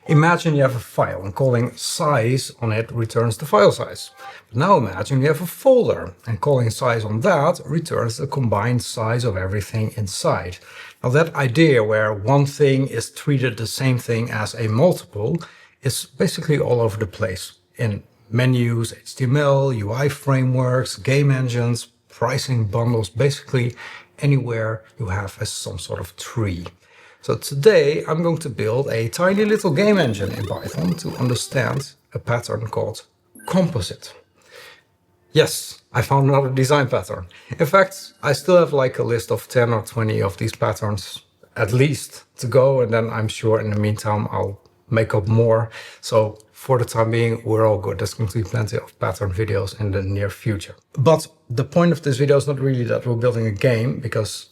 Imagine you have a file and calling size on it returns the file size. But now imagine you have a folder and calling size on that returns the combined size of everything inside. Now that idea where one thing is treated the same thing as a multiple is basically all over the place in menus, HTML, UI frameworks, game engines, pricing bundles, basically anywhere you have some sort of tree. So today I'm going to build a tiny little game engine in Python to understand a pattern called composite. Yes, I found another design pattern. In fact, I still have like a list of 10 or 20 of these patterns at least to go, and then I'm sure in the meantime I'll make up more. So for the time being, we're all good. There's going to be plenty of pattern videos in the near future. But the point of this video is not really that we're building a game, because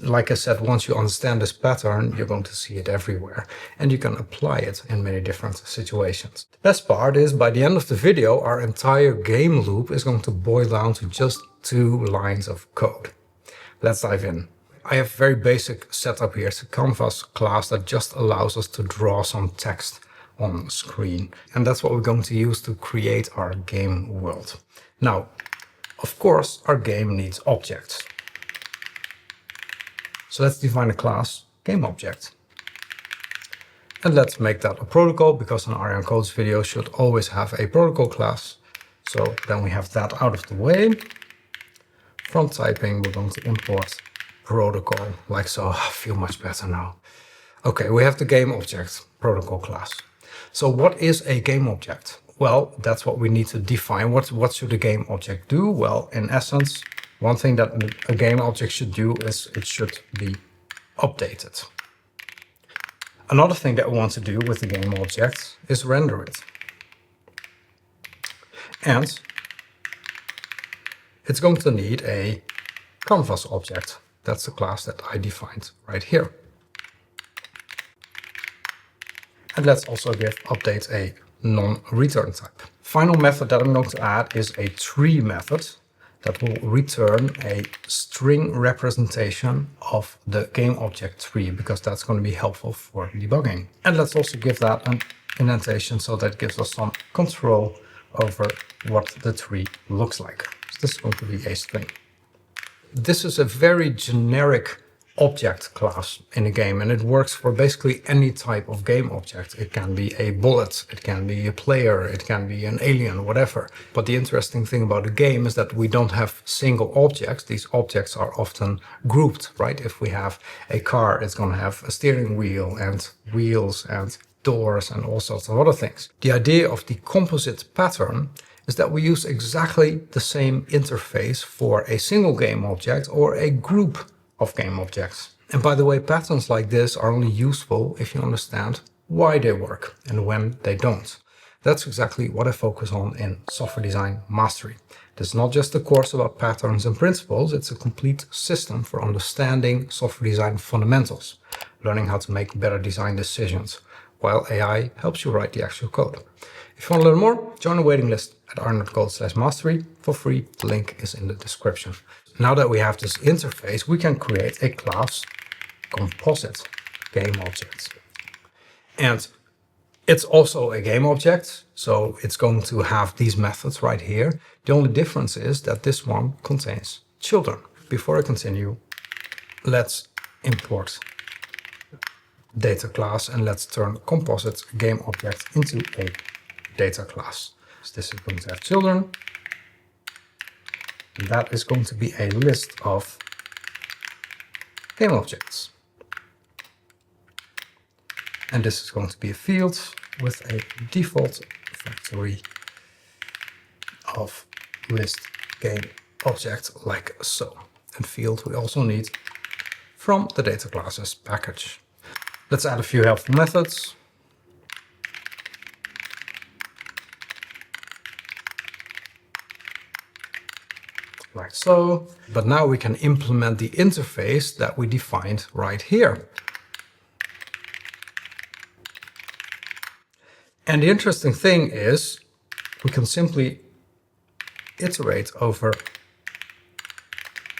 like I said, once you understand this pattern, you're going to see it everywhere and you can apply it in many different situations. The best part is by the end of the video, our entire game loop is going to boil down to just 2 lines of code. Let's dive in. I have a very basic setup here. It's a canvas class that just allows us to draw some text on screen. And that's what we're going to use to create our game world. Now, of course, our game needs objects. So let's define a class GameObject. And let's make that a protocol, because an ArjanCodes video should always have a protocol class. So then we have that out of the way. From typing, we're going to import protocol, like so. I feel much better now. Okay, we have the GameObject protocol class. So what is a GameObject? Well, that's what we need to define. What should a GameObject do? Well, in essence, one thing that a game object should do is it should be updated. Another thing that we want to do with the game object is render it. And it's going to need a canvas object. That's the class that I defined right here. And let's also give update a non-return type. Final method that I'm going to add is a tree method that will return a string representation of the game object tree, because that's going to be helpful for debugging. And let's also give that an indentation so that gives us some control over what the tree looks like. So this is going to be a string. This is a very generic object class in a game, and it works for basically any type of game object. It can be a bullet, it can be a player, it can be an alien, whatever. But the interesting thing about a game is that we don't have single objects. These objects are often grouped, right? If we have a car, it's going to have a steering wheel and wheels and doors and all sorts of other things. The idea of the composite pattern is that we use exactly the same interface for a single game object or a group of game objects. And by the way, patterns like this are only useful if you understand why they work and when they don't. That's exactly what I focus on in Software Design Mastery. This is not just a course about patterns and principles, it's a complete system for understanding software design fundamentals, learning how to make better design decisions, while AI helps you write the actual code. If you want to learn more, join the waiting list at ArjanCodes/mastery for free. The link is in the description. Now that we have this interface, we can create a class composite game object. And it's also a game object, so it's going to have these methods right here. The only difference is that this one contains children. Before I continue, let's import data class and let's turn composite game object into a data class. So this is going to have children. That is going to be a list of game objects. And this is going to be a field with a default factory of list game object, like so. And field we also need from the data classes package. Let's add a few helpful methods. Like so. But now we can implement the interface that we defined right here. And the interesting thing is we can simply iterate over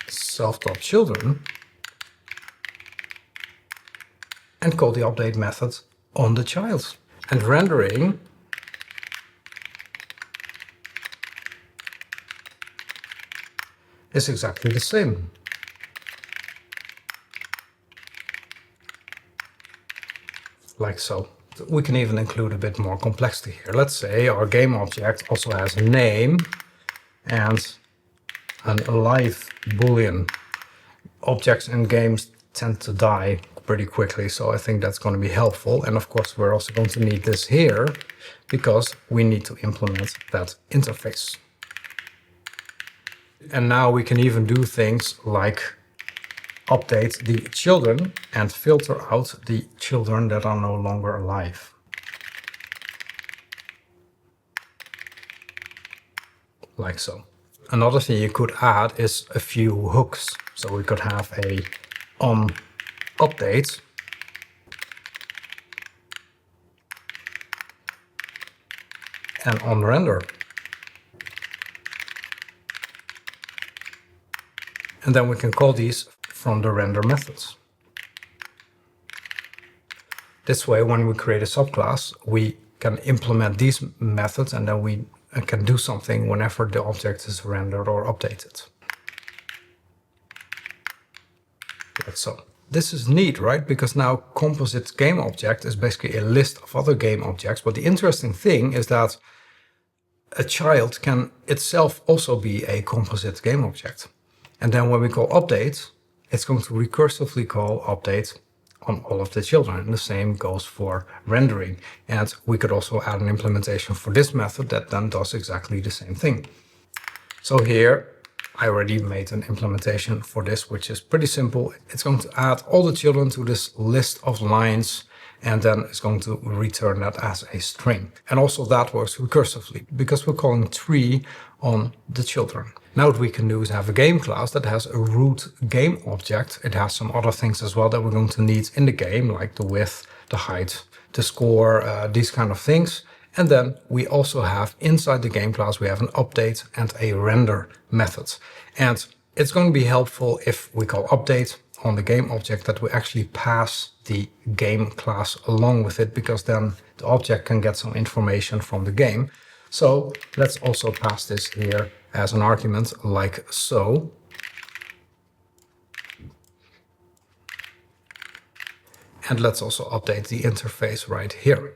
self.children and call the update method on the child. And rendering is exactly the same. Like so. We can even include a bit more complexity here. Let's say our game object also has a name and a live boolean. Objects in games tend to die pretty quickly, so I think that's going to be helpful. And of course, we're also going to need this here because we need to implement that interface. And now we can even do things like update the children and filter out the children that are no longer alive. Like so. Another thing you could add is a few hooks. So we could have a on update and on render. And then we can call these from the render methods. This way, when we create a subclass, we can implement these methods and then we can do something whenever the object is rendered or updated. Like so. This is neat, right? Because now composite game object is basically a list of other game objects. But the interesting thing is that a child can itself also be a composite game object. And then when we call update, it's going to recursively call update on all of the children. And the same goes for rendering. And we could also add an implementation for this method that then does exactly the same thing. So here I already made an implementation for this, which is pretty simple. It's going to add all the children to this list of lines, and then it's going to return that as a string. And also that works recursively because we're calling tree on the children. Now what we can do is have a game class that has a root game object. It has some other things as well that we're going to need in the game, like the width, the height, the score, these kind of things. And then we also have inside the game class, we have an update and a render method. And it's going to be helpful if we call update on the game object that we actually pass the game class along with it, because then the object can get some information from the game. So let's also pass this here as an argument like so. And let's also update the interface right here.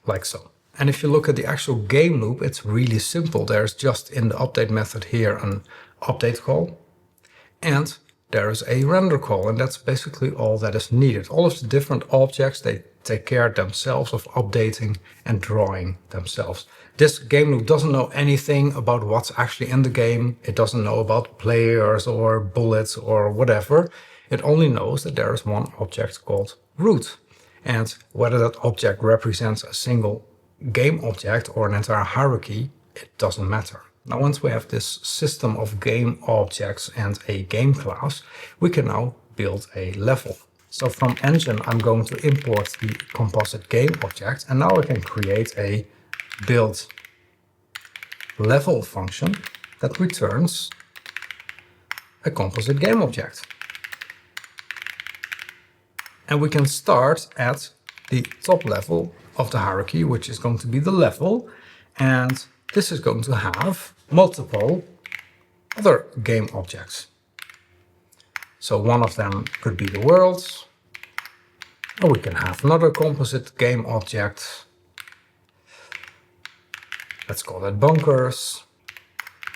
Like so. And if you look at the actual game loop, it's really simple. There's just in the update method here an update call. And there is a render call, and that's basically all that is needed. All of the different objects, they take care themselves of updating and drawing themselves. This game loop doesn't know anything about what's actually in the game. It doesn't know about players or bullets or whatever. It only knows that there is one object called root. And whether that object represents a single game object or an entire hierarchy, it doesn't matter. Now, once we have this system of game objects and a game class, we can now build a level. So from engine, I'm going to import the composite game object, and now I can create a build level function that returns a composite game object. And we can start at the top level of the hierarchy, which is going to be the level, and this is going to have multiple other game objects. So one of them could be the world, or we can have another composite game object. Let's call that bunkers.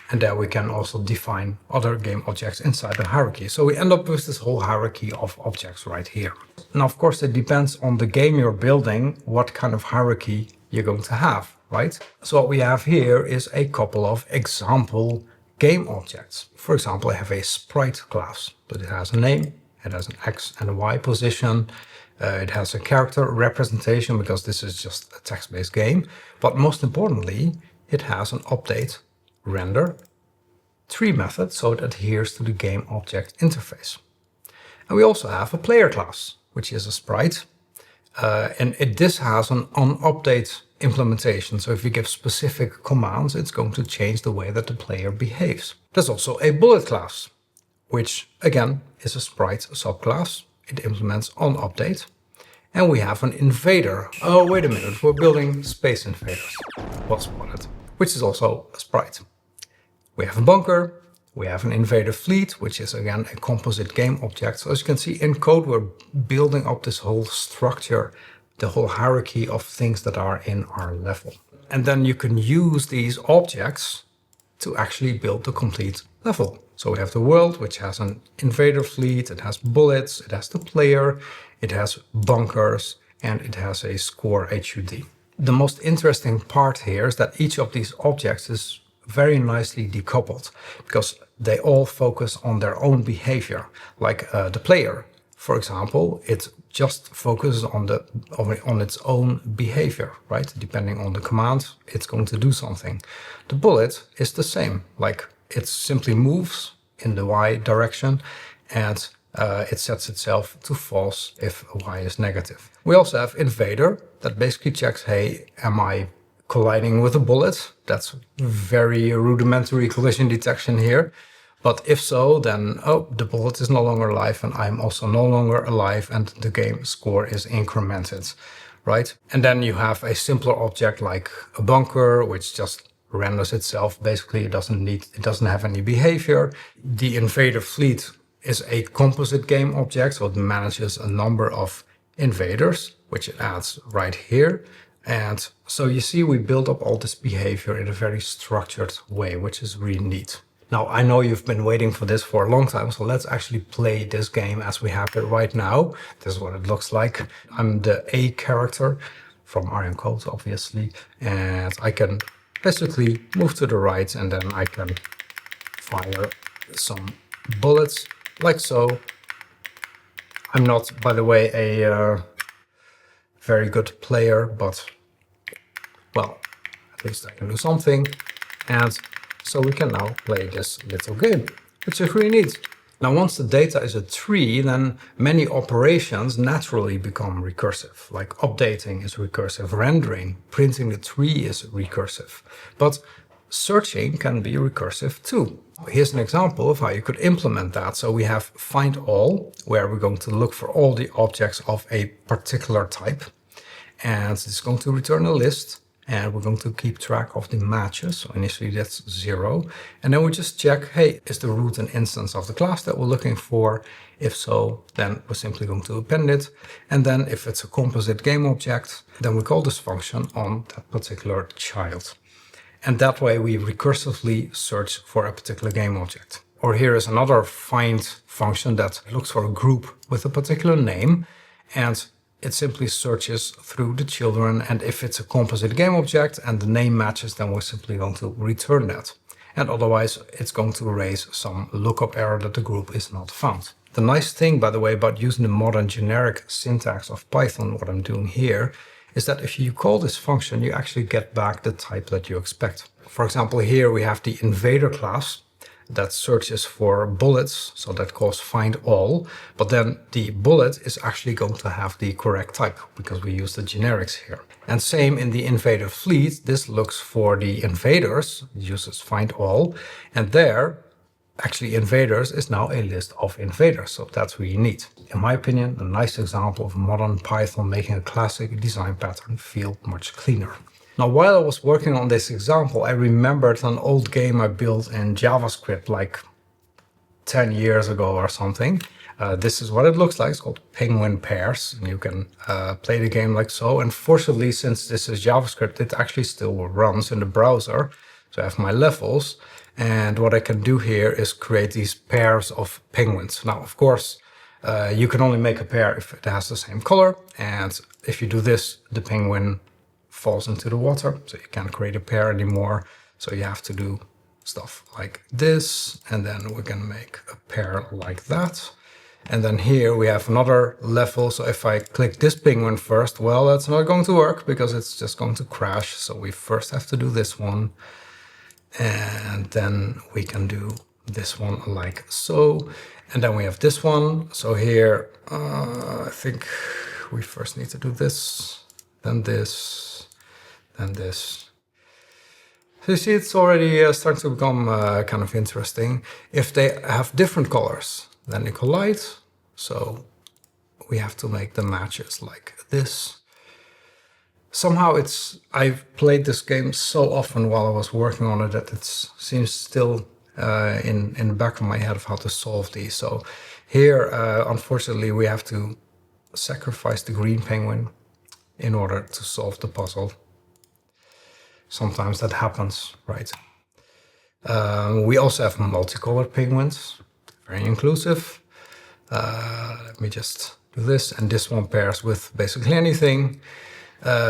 And there we can also define other game objects inside the hierarchy. So we end up with this whole hierarchy of objects right here. Now, of course, it depends on the game you're building, what kind of hierarchy you're going to have, right? So what we have here is a couple of example game objects. For example, I have a sprite class, but it has a name, it has an X and a Y position. It has a character representation because this is just a text-based game. But most importantly, it has an update render tree method, so it adheres to the game object interface. And we also have a player class, which is a sprite. This has an onUpdate implementation. So if you give specific commands, it's going to change the way that the player behaves. There's also a bullet class, which again is a sprite subclass. It implements onUpdate. And we have an invader. Oh, wait a minute, we're building space invaders. Well spotted. Which is also a sprite. We have a bunker. We have an invader fleet, which is again a composite game object. So as you can see in code, we're building up this whole structure, the whole hierarchy of things that are in our level. And then you can use these objects to actually build the complete level. So we have the world, which has an invader fleet, it has bullets, it has the player, it has bunkers, and it has a score HUD. The most interesting part here is that each of these objects is very nicely decoupled because they all focus on their own behavior. Like the player, for example, it just focuses on its own behavior, right? Depending on the command, it's going to do something. The bullet is the same, like it simply moves in the Y direction and it sets itself to false if Y is negative. We also have invader that basically checks, hey, am I colliding with a bullet? That's very rudimentary collision detection here. But if so, then, oh, the bullet is no longer alive and I'm also no longer alive and the game score is incremented, right? And then you have a simpler object like a bunker, which just renders itself. Basically, it doesn't have any behavior. The invader fleet is a composite game object, so it manages a number of invaders, which it adds right here. And so you see, we build up all this behavior in a very structured way, which is really neat. Now, I know you've been waiting for this for a long time, so let's actually play this game as we have it right now. This is what it looks like. I'm the A character from ArjanCodes, obviously, and I can basically move to the right and then I can fire some bullets like so. I'm not, by the way, a very good player, but well, at least I can do something. And so we can now play this little game, which is really neat. Now, once the data is a tree, then many operations naturally become recursive. Like updating is recursive, rendering, printing the tree is recursive. But searching can be recursive too. Here's an example of how you could implement that. So we have find all, where we're going to look for all the objects of a particular type. And it's going to return a list. And we're going to keep track of the matches. So initially that's 0. And then we just check, hey, is the root an instance of the class that we're looking for? If so, then we're simply going to append it. And then if it's a composite game object, then we call this function on that particular child. And that way we recursively search for a particular game object. Or here is another find function that looks for a group with a particular name. And it simply searches through the children, and if it's a composite game object and the name matches, then we're simply going to return that. And otherwise, it's going to raise some lookup error that the group is not found. The nice thing, by the way, about using the modern generic syntax of Python, what I'm doing here, is that if you call this function, you actually get back the type that you expect. For example, here we have the invader class that searches for bullets, so that calls find all, but then the bullet is actually going to have the correct type because we use the generics here. And same in the invader fleet, this looks for the invaders, uses find all, and there actually invaders is now a list of invaders, so that's really neat. In my opinion, a nice example of modern Python making a classic design pattern feel much cleaner. Now, while I was working on this example, I remembered an old game I built in JavaScript like 10 years ago or something. This is what it looks like. It's called Penguin Pairs, and you can play the game like so. And fortunately, since this is JavaScript, it actually still runs in the browser. So I have my levels, and what I can do here is create these pairs of penguins. Now, of course, you can only make a pair if it has the same color, and if you do this, the penguin falls into the water, so you can't create a pair anymore. So you have to do stuff like this, and then we can make a pair like that. And then here we have another level. So if I click this penguin first, well, that's not going to work because it's just going to crash. So we first have to do this one, and then we can do this one like so. And then we have this one. So here, I think we first need to do this, then this, and this. So you see, it's already starting to become kind of interesting. If they have different colors, then they collide. So we have to make the matches like this. Somehow I've played this game so often while I was working on it that it seems still in the back of my head of how to solve these. So here, unfortunately, we have to sacrifice the green penguin in order to solve the puzzle. Sometimes that happens, right? We also have multicolored penguins, very inclusive. Let me just do this, and this one pairs with basically anything.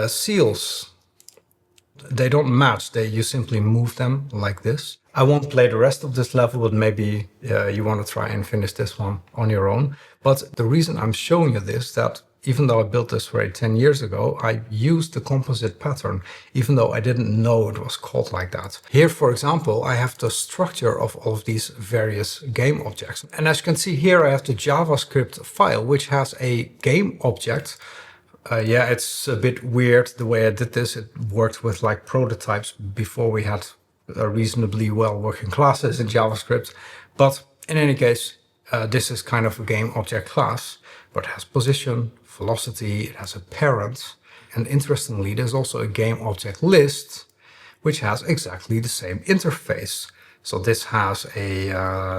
Seals, they don't match, you simply move them like this. I won't play the rest of this level, but maybe you want to try and finish this one on your own. But the reason I'm showing you this, that even though I built this already 10 years ago, I used the composite pattern, even though I didn't know it was called like that. Here, for example, I have the structure of all of these various game objects. And as you can see here, I have the JavaScript file, which has a game object. Yeah, it's a bit weird the way I did this. It worked with like prototypes before we had reasonably well working classes in JavaScript. But in any case, this is kind of a game object class, but it has position, velocity, it has a parent. And interestingly, there's also a game object list, which has exactly the same interface. So this has a,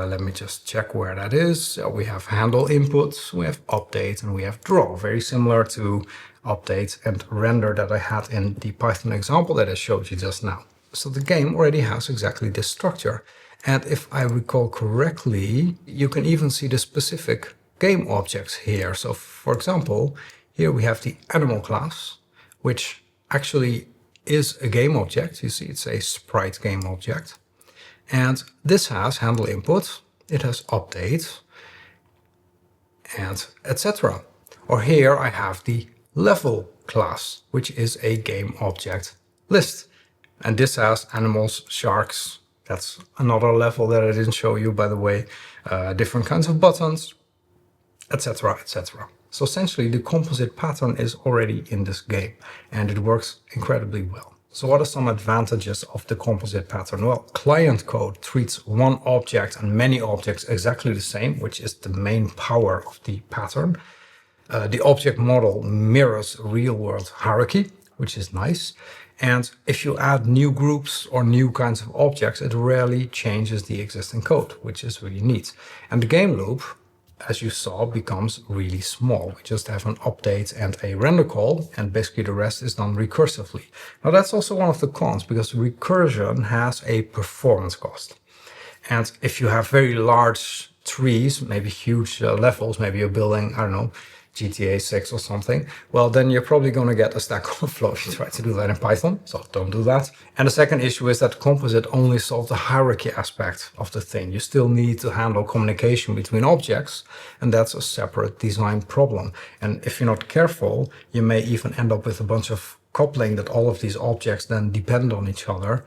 let me just check where that is. So we have handle inputs, we have update, and we have draw, very similar to update and render that I had in the Python example that I showed you just now. So the game already has exactly this structure. And if I recall correctly, you can even see the specific game objects here. So for example, here we have the animal class, which actually is a game object. You see, it's a sprite game object. And this has handle input, it has update, and etc. Or here I have the level class, which is a game object list. And this has animals, sharks, that's another level that I didn't show you, by the way, different kinds of buttons, etc., etc. So essentially the composite pattern is already in this game and it works incredibly well. So what are some advantages of the composite pattern? Well, client code treats one object and many objects exactly the same, which is the main power of the pattern. The object model mirrors real-world hierarchy, which is nice. And if you add new groups or new kinds of objects, it rarely changes the existing code, which is really neat. And the game loop, as you saw, becomes really small. We just have an update and a render call, and basically the rest is done recursively. Now that's also one of the cons, because recursion has a performance cost. And if you have very large trees, maybe huge levels, maybe you're building, I don't know, GTA 6 or something, well, then you're probably going to get a Stack Overflow if you try to do that in Python, so don't do that. And the second issue is that composite only solves the hierarchy aspect of the thing. You still need to handle communication between objects, and that's a separate design problem. And if you're not careful, you may even end up with a bunch of coupling that all of these objects then depend on each other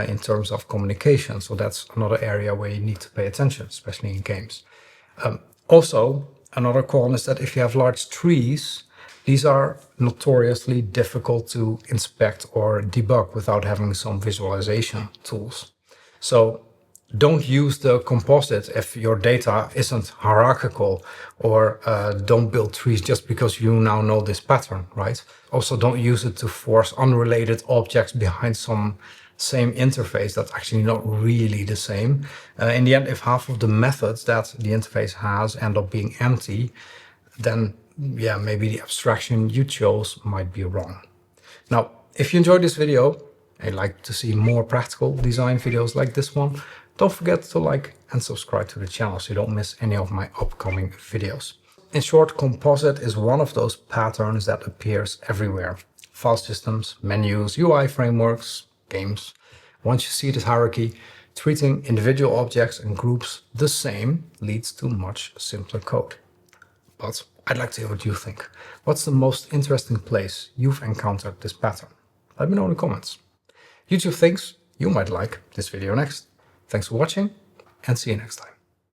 in terms of communication. So that's another area where you need to pay attention, especially in games. Also, another con is that if you have large trees, these are notoriously difficult to inspect or debug without having some visualization tools. So don't use the composite if your data isn't hierarchical, or don't build trees just because you now know this pattern, right? Also, don't use it to force unrelated objects behind some same interface that's actually not really the same. In the end, if half of the methods that the interface has end up being empty, then yeah, maybe the abstraction you chose might be wrong. Now, if you enjoyed this video and like to see more practical design videos like this one, don't forget to like and subscribe to the channel so you don't miss any of my upcoming videos. In short, composite is one of those patterns that appears everywhere. File systems, menus, UI frameworks, games. Once you see this hierarchy, treating individual objects and groups the same leads to much simpler code. But I'd like to hear what you think. What's the most interesting place you've encountered this pattern? Let me know in the comments. YouTube thinks you might like this video next. Thanks for watching and see you next time.